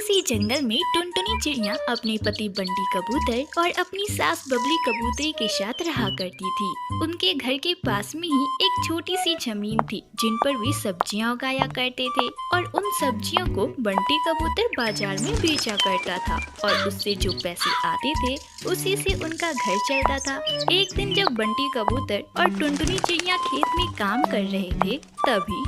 सी जंगल में टुनटुनी चिड़िया अपने पति बंटी कबूतर और अपनी सास बबली कबूतरी के साथ रहा करती थी। उनके घर के पास में ही एक छोटी सी जमीन थी जिन पर वे सब्जियां उगाया करते थे और उन सब्जियों को बंटी कबूतर बाजार में बेचा करता था और उससे जो पैसे आते थे उसी से उनका घर चलता था। एक दिन जब बंटी कबूतर और टुनटुनी चिड़िया खेत में काम कर रहे थे तभी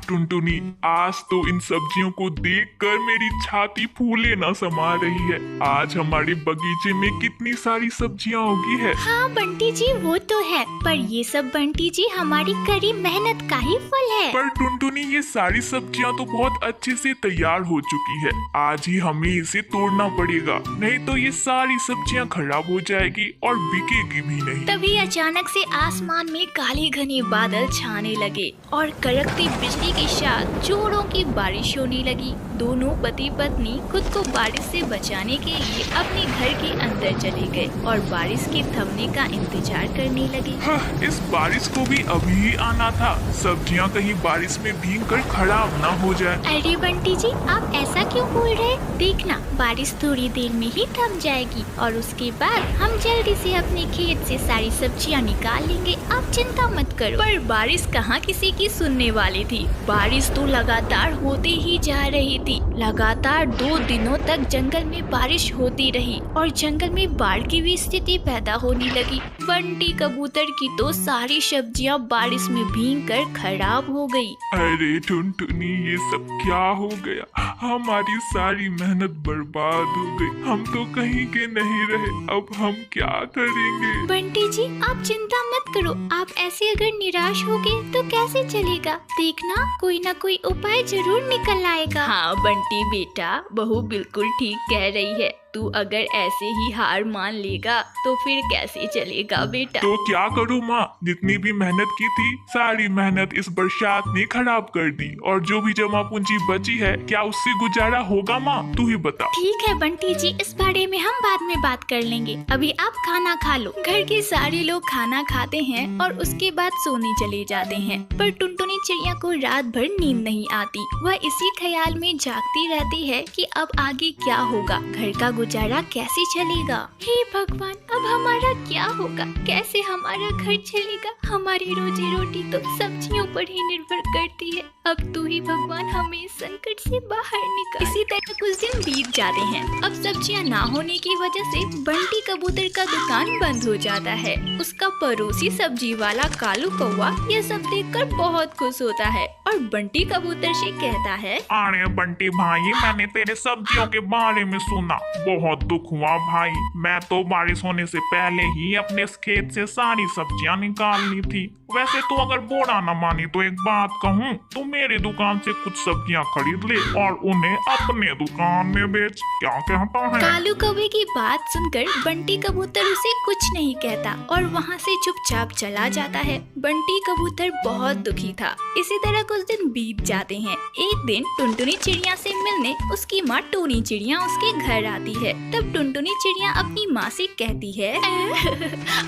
टुनटुनी, आज तो इन सब्जियों को देखकर मेरी छाती फूले न समा रही है। आज हमारे बगीचे में कितनी सारी सब्जियां उगी है। हाँ बंटी जी, वो तो है, पर ये सब बंटी जी हमारी कड़ी मेहनत का ही फल है। पर टुनटुनी, ये सारी सब्जियां तो बहुत अच्छे से तैयार हो चुकी है। आज ही हमें इसे तोड़ना पड़ेगा, नहीं तो ये सारी सब्जियां खराब हो जाएगी और बिकेगी भी नहीं। तभी अचानक से आसमान में काले घने बादल छाने लगे और कड़कती बिजली के साथ जोरों की बारिश होने लगी। दोनों पति पत्नी खुद को बारिश से बचाने के लिए अपने घर के अंदर चले गए और बारिश के थमने का इंतजार करने लगे। इस बारिश को भी अभी ही आना था, सब्जियां कहीं बारिश में भीगकर खराब ना हो जाए। अरे बंटी जी, आप ऐसा क्यों बोल रहे? देखना, बारिश थोड़ी देर में ही थम जाएगी और उसके बाद हम जल्दी से अपने खेत से सारी सब्जियां निकाल लेंगे। आप चिंता मत करो। पर बारिश कहाँ किसी की सुनने वाली थी। बारिश तो लगातार होते ही जा रही थी। लगातार 2 दिनों तक जंगल में बारिश होती रही और जंगल में बाढ़ की भी स्थिति पैदा होने लगी। बंटी कबूतर की तो सारी सब्जियां बारिश में भीगकर खराब हो गई। अरे टुनटुनी, ये सब क्या हो गया? हमारी सारी मेहनत बर्बाद हो गई। हम तो कहीं के नहीं रहे, अब हम क्या करेंगे? बंटी जी, आप चिंता मत करो। आप ऐसे अगर निराश हो गए तो कैसे चलेगा? देखना, कोई ना कोई उपाय जरूर निकल आएगा। हाँ बंटी बेटा, बहू बिल्कुल ठीक कह रही है। तू अगर ऐसे ही हार मान लेगा तो फिर कैसे चलेगा बेटा? तो क्या करूँ माँ? जितनी भी मेहनत की थी सारी मेहनत इस बरसात ने खराब कर दी और जो भी जमा पूंजी बची है क्या उससे गुजारा होगा माँ? तू ही बता। ठीक है बंटी जी, इस बारे में हम बाद में बात कर लेंगे। अभी आप खाना खा लो। घर के सारे लोग खाना खाते हैं और उसके बाद सोने चले जाते हैं, पर टुनटुनी चिड़िया को रात भर नींद नहीं आती। वह इसी ख्याल में जागती रहती है कि अब आगे क्या होगा, घर का गुजारा कैसे चलेगा। हे भगवान, अब हमारा क्या होगा? कैसे हमारा घर चलेगा? हमारी रोजी रोटी तो सब्जियों पर ही निर्भर करती है। अब तू ही भगवान हमें इस संकट से बाहर निकाल। इसी तरह कुछ दिन बीत जाते हैं। अब सब्जियां ना होने की वजह से बंटी कबूतर का दुकान बंद हो जाता है। उसका पड़ोसी सब्जी वाला कालू कौवा ये सब देखकर बहुत खुश होता है और बंटी कबूतर से कहता है, अरे बंटी भाई, मैंने तेरे सब्जियों के बारे में सुना, बहुत दुख हुआ भाई। मैं तो बारिश होने से पहले ही अपने इस खेत से सारी सब्जियां निकाल ली थी। वैसे तो अगर बोरा न मानी तो एक बात कहूँ, तू मेरे दुकान से कुछ सब्जियां खरीद ले और उन्हें अपने दुकान में बेच। क्या कहता है? कालू कौवे की बात सुनकर बंटी कबूतर उसे कुछ नहीं कहता और वहाँ से चुपचाप चला जाता है। बंटी कबूतर बहुत दुखी था। इसी तरह कुछ दिन बीत जाते हैं। एक दिन टुनटुनी चिड़िया से मिलने उसकी माँ टूनी चिड़िया उसके घर आती है। तब टुनटुनी चिड़िया अपनी माँ से कहती है,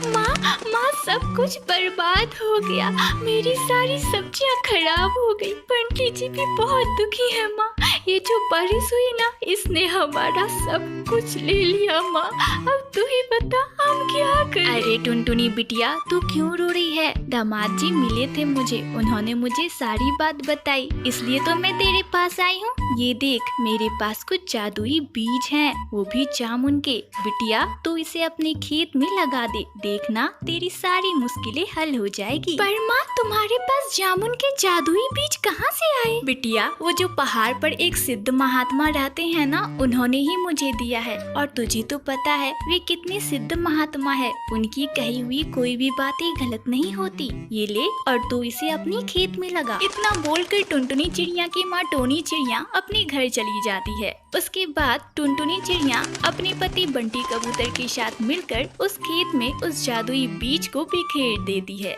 माँ सब कुछ बर्बाद हो गया, मेरी सारी सब्जियां खराब हो गई। बंटी जी भी बहुत दुखी है माँ। ये जो बारिश हुई ना, इसने हमारा सब कुछ ले लिया माँ। अब तू ही बता, हम क्या करें? अरे टुनटुनी बिटिया, तू क्यों रो रही है? दामाद जी मिले थे मुझे, उन्होंने मुझे सारी बात बताई, इसलिए तो मैं तेरे पास आई हूँ। ये देख, मेरे पास कुछ जादुई बीज हैं, वो भी जामुन के। बिटिया, तू इसे अपने खेत में लगा दे, देखना तेरी सारी मुश्किलें हल हो जाएगी। पर माँ, तुम्हारे पास जामुन के जादुई बीज कहाँ से आए? बिटिया, वो जो पहाड़ पर एक सिद्ध महात्मा रहते हैं ना, उन्होंने ही मुझे दिया है। और तुझे तो पता है वे कितने सिद्ध महात्मा है, उनकी कही हुई कोई भी बातें गलत नहीं होती। ये ले और तू इसे अपने खेत में लगा। इतना बोलकर टुनटुनी चिड़िया की माँ टोनी चिड़िया अपने घर चली जाती है। उसके बाद टुनटुनी चिड़िया अपने पति बंटी कबूतर के साथ मिलकर उस खेत में उस जादुई बीज को बिखेर देती है।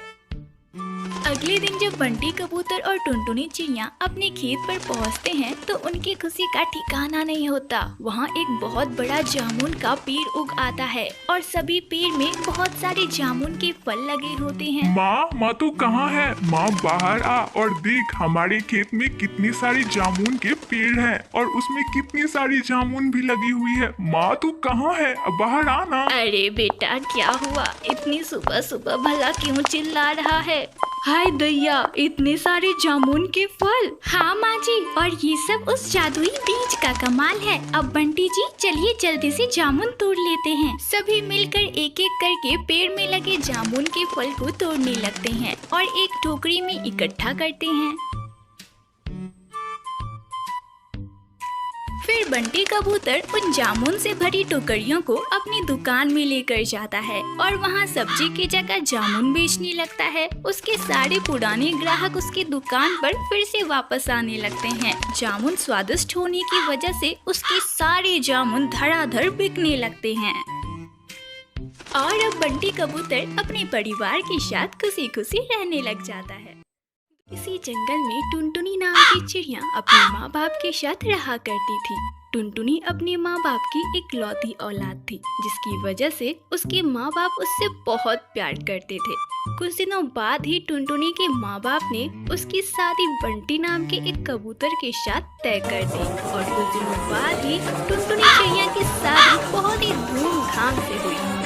अगले दिन जब बंटी कबूतर और टुनटुनी चिड़िया अपने खेत पर पहुंचते हैं तो उनकी खुशी का ठिकाना नहीं होता। वहाँ एक बहुत बड़ा जामुन का पेड़ उग आता है और सभी पेड़ में बहुत सारे जामुन के फल लगे होते हैं। माँ तू कहाँ है? माँ बाहर आ और देख हमारे खेत में कितनी सारी जामुन के पेड़ हैं और उसमें कितनी सारी जामुन भी लगी हुई है। माँ तू कहाँ है? बाहर आ ना। अरे बेटा क्या हुआ? इतनी सुबह सुबह भला क्यों चिल्ला रहा है? हाय दैया, इतने सारे जामुन के फल। हाँ माँ जी, और ये सब उस जादुई बीज का कमाल है। अब बंटी जी चलिए जल्दी से जामुन तोड़ लेते हैं। सभी मिलकर एक एक करके पेड़ में लगे जामुन के फल को तोड़ने लगते हैं और एक टोकरी में इकट्ठा करते हैं। फिर बंटी कबूतर उन जामुन से भरी टोकरियों को अपनी दुकान में लेकर जाता है और वहाँ सब्जी की जगह जामुन बेचने लगता है। उसके सारे पुराने ग्राहक उसकी दुकान पर फिर से वापस आने लगते हैं। जामुन स्वादिष्ट होने की वजह से उसके सारे जामुन धड़ाधड़ बिकने लगते हैं। और अब बंटी कबूतर अपने परिवार के साथ खुशी खुशी रहने लग जाता है। इसी जंगल में टुनटुनी नाम की चिड़िया अपने माँ बाप के साथ रहा करती थी। टुनटुनी अपने माँ बाप की इकलौती औलाद थी, जिसकी वजह से उसके माँ बाप उससे बहुत प्यार करते थे। कुछ दिनों बाद ही टुनटुनी के माँ बाप ने उसकी शादी बंटी नाम के एक कबूतर के साथ तय कर दी और कुछ दिनों बाद ही टुनटुनी चिड़िया की शादी बहुत ही धूमधाम से हुई।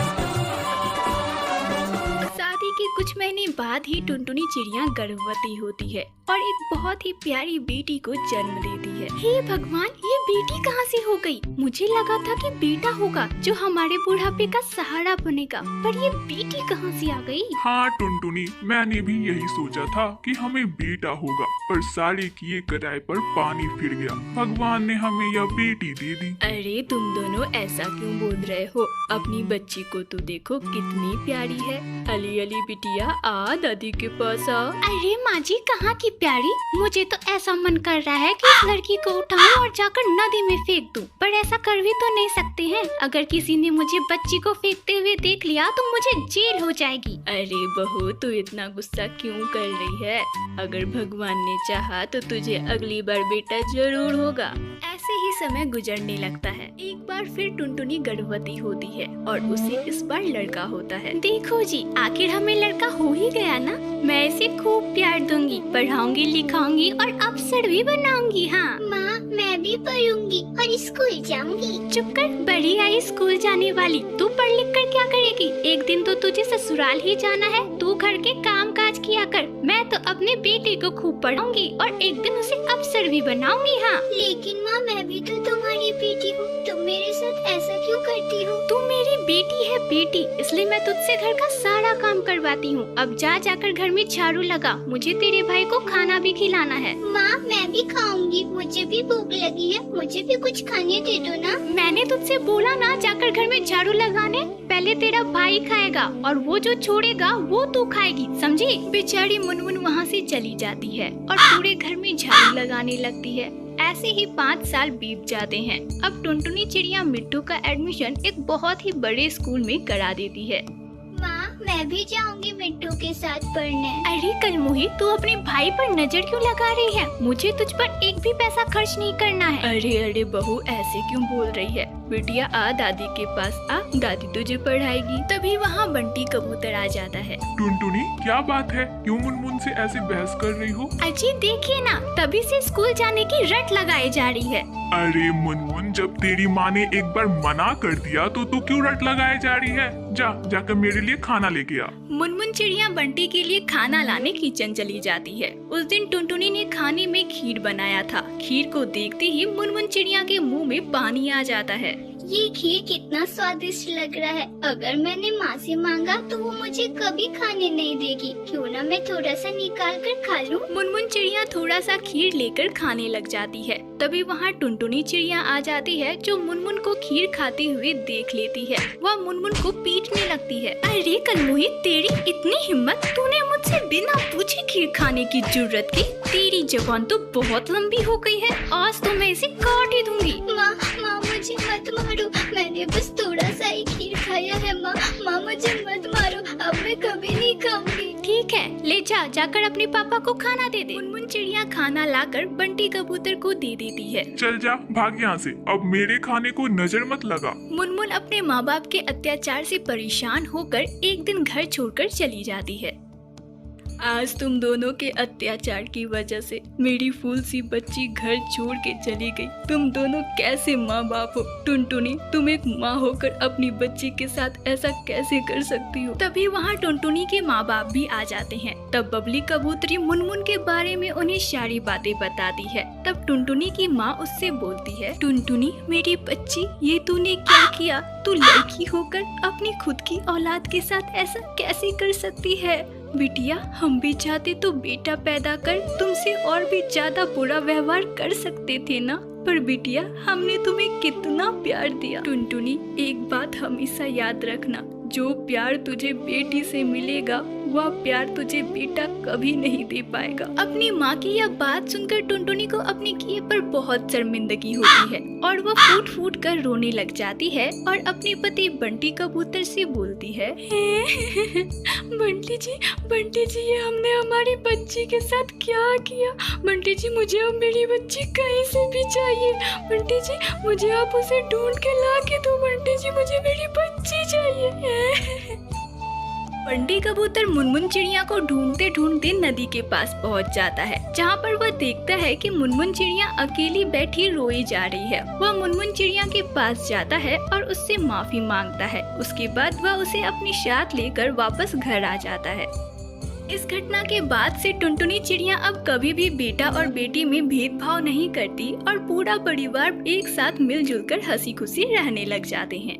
शादी के कुछ महीने बाद ही टुनटुनी चिड़िया गर्भवती होती है और एक बहुत ही प्यारी बेटी को जन्म देती है। हे भगवान, ये बेटी कहाँ से हो गई? मुझे लगा था कि बेटा होगा जो हमारे बुढ़ापे का सहारा बनेगा, पर ये बेटी कहाँ से आ गई? हाँ टुनटुनी, मैंने भी यही सोचा था कि हमें बेटा होगा, पर सारे किए कराए पर पानी फिर गया। भगवान ने हमें यह बेटी दे दी। अरे तुम दोनों ऐसा क्यों बोल रहे हो? अपनी बच्ची को तो देखो कितनी प्यारी है। अली अली बिटिया आ दादी के पास आ। अरे माँ जी कहाँ की प्यारी? मुझे तो ऐसा मन कर रहा है कि इस लड़की को उठाऊं और जाकर नदी में फेंक दूं, पर ऐसा कर भी तो नहीं सकते हैं। अगर किसी ने मुझे बच्ची को फेंकते हुए देख लिया तो मुझे जेल हो जाएगी। अरे बहू, तू इतना गुस्सा क्यों कर रही है? अगर भगवान ने चाहा तो तुझे अगली बार बेटा जरूर होगा। ऐसे ही समय गुजरने लगता है। एक बार फिर टुनटुनी गर्भवती होती है और उसे इस बार लड़का होता है। देखो जी, आखिर हमें लड़का हो ही गया ना। मैं इसे खूब प्यार दूंगी, पढ़ाऊंगी, लिखाऊंगी और अफसर भी बनाऊंगी। हाँ माँ, मैं भी पढ़ूंगी और स्कूल जाऊंगी। चुप कर, बड़ी आई स्कूल जाने वाली। तू पढ़ लिख कर क्या करेगी? एक दिन तो तुझे ससुराल ही जाना है। तू घर के काम काज किया कर। मैं तो अपने बेटे को खूब पढ़ाऊंगी और एक दिन उसे अफसर भी बनाऊंगी। हाँ लेकिन माँ, मैं भी तो तुम्हारी बेटी हूँ। तुम मेरे साथ ऐसा क्यों करती हो? तू मेरी बेटी है बेटी, इसलिए मैं तुझसे घर का सारा काम करवाती हूँ। अब जाकर घर में झाड़ू लगा। मुझे तेरे भाई को खाना भी खिलाना है। माँ, मैं भी खाऊंगी। मुझे भी भूख लगी है। मुझे भी कुछ खाने दे दो ना। मैंने तुझसे बोला ना जाकर घर में झाड़ू लगाने। पहले तेरा भाई खाएगा और वो जो छोड़ेगा वो तू खाएगी, समझी? बेचारी मुनमुन वहाँ से चली जाती है और पूरे घर में झाड़ू लगाने लगती है। ऐसे ही 5 साल बीत जाते हैं। अब टुनटुनी चिड़िया मिट्टू का एडमिशन एक बहुत ही बड़े स्कूल में करा देती है। माँ, मैं भी जाऊंगी मिट्टू के साथ पढ़ने। अरे कलमुही, तू अपने भाई पर नजर क्यों लगा रही है? मुझे तुझ पर एक भी पैसा खर्च नहीं करना है। अरे बहू, ऐसे क्यों बोल रही है? बिटिया आ दादी के पास आ, दादी तुझे पढ़ाएगी। तभी वहाँ बंटी कबूतर आ जाता है। टुनटुनी, क्या बात है? क्यों मुनमुन से ऐसे बहस कर रही हो? अजी देखिए ना, तभी से स्कूल जाने की रट लगाई जा रही है। अरे मुनमुन, जब तेरी माँ ने एक बार मना कर दिया तो तू क्यों रट लगाए जा रही है? जाकर मेरे लिए खाना लेके आ। मुनमुन चिड़िया बंटी के लिए खाना लाने किचन चली जाती है। उस दिन टुनटुनी ने खाने में खीर बनाया था। खीर को देखते ही मुनमुन चिड़िया के मुंह में पानी आ जाता है। ये खीर कितना स्वादिष्ट लग रहा है। अगर मैंने माँ से मांगा तो वो मुझे कभी खाने नहीं देगी। क्यों ना मैं थोड़ा सा निकाल कर खा लूं? मुनमुन चिड़िया थोड़ा सा खीर लेकर खाने लग जाती है। तभी वहाँ टुनटुनी चिड़िया आ जाती है, जो मुनमुन को खीर खाते हुए देख लेती है। वह मुनमुन को पीटने लगती है। अरे कलमुही, तेरी इतनी हिम्मत! तूने मुझसे बिना पूछे खीर खाने की जुर्रत की? तेरी जुबान तो बहुत लंबी हो गई है। आज तो मैं इसे काट ही दूंगी। माँ, मुझे मत मारो। मैंने बस थोड़ा सा ही खीर खाया है। माँ, मुझे मत मारो। अब मैं कभी नहीं खाऊंगी। ठीक है, ले जा, जाकर अपने पापा को खाना दे दे। मुनमुन चिड़िया खाना लाकर बंटी कबूतर को दे देती है। चल जा, भाग यहाँ से, अब मेरे खाने को नजर मत लगा। मुनमुन अपने माँ बाप के अत्याचार से परेशान होकर एक दिन घर छोड़कर चली जाती है। आज तुम दोनों के अत्याचार की वजह से मेरी फूल सी बच्ची घर छोड़ के चली गई। तुम दोनों कैसे माँ बाप हो? टुनटुनी, तुम एक माँ होकर अपनी बच्ची के साथ ऐसा कैसे कर सकती हो? तभी वहाँ टुनटुनी के माँ बाप भी आ जाते हैं। तब बबली कबूतरी मुनमुन के बारे में उन्हें सारी बातें बताती है। तब टुनटुनी की माँ उससे बोलती है, टुनटुनी मेरी बच्ची, ये तूने क्या किया? तू लड़की होकर अपनी खुद की औलाद के साथ ऐसा कैसे कर सकती है? बिटिया, हम भी चाहते तो बेटा पैदा कर तुमसे और भी ज्यादा बुरा व्यवहार कर सकते थे ना, पर बिटिया हमने तुम्हें कितना प्यार दिया। टुनटुनी, एक बात हमेशा याद रखना, जो प्यार तुझे बेटी से मिलेगा वह प्यार तुझे बेटा कभी नहीं दे पाएगा। अपनी माँ की यह बात सुनकर टुनटुनी को अपने किए पर बहुत शर्मिंदगी होती है और वह फूट फूट कर रोने लग जाती है और अपने पति बंटी कबूतर से बोलती है, बंटी जी, ये हमने हमारी बच्ची के साथ क्या किया? बंटी जी, मुझे अब मेरी बच्ची कहीं से भी चाहिए। बंटी जी, मुझे आप उसे ढूंढ के ला के दो। बंटी जी, मुझे मेरी बच्ची चाहिए। बंटी कबूतर मुनमुन चिड़िया को ढूंढते ढूंढते नदी के पास पहुंच जाता है, जहां पर वह देखता है कि मुनमुन चिड़िया अकेली बैठी रोई जा रही है। वह मुनमुन चिड़िया के पास जाता है और उससे माफी मांगता है। उसके बाद वह उसे अपने साथ लेकर वापस घर आ जाता है। इस घटना के बाद से टुनटुनी चिड़िया अब कभी भी बेटा और बेटी में भेदभाव नहीं करती और पूरा परिवार एक साथ मिलजुल कर हंसी खुशी रहने लग जाते हैं।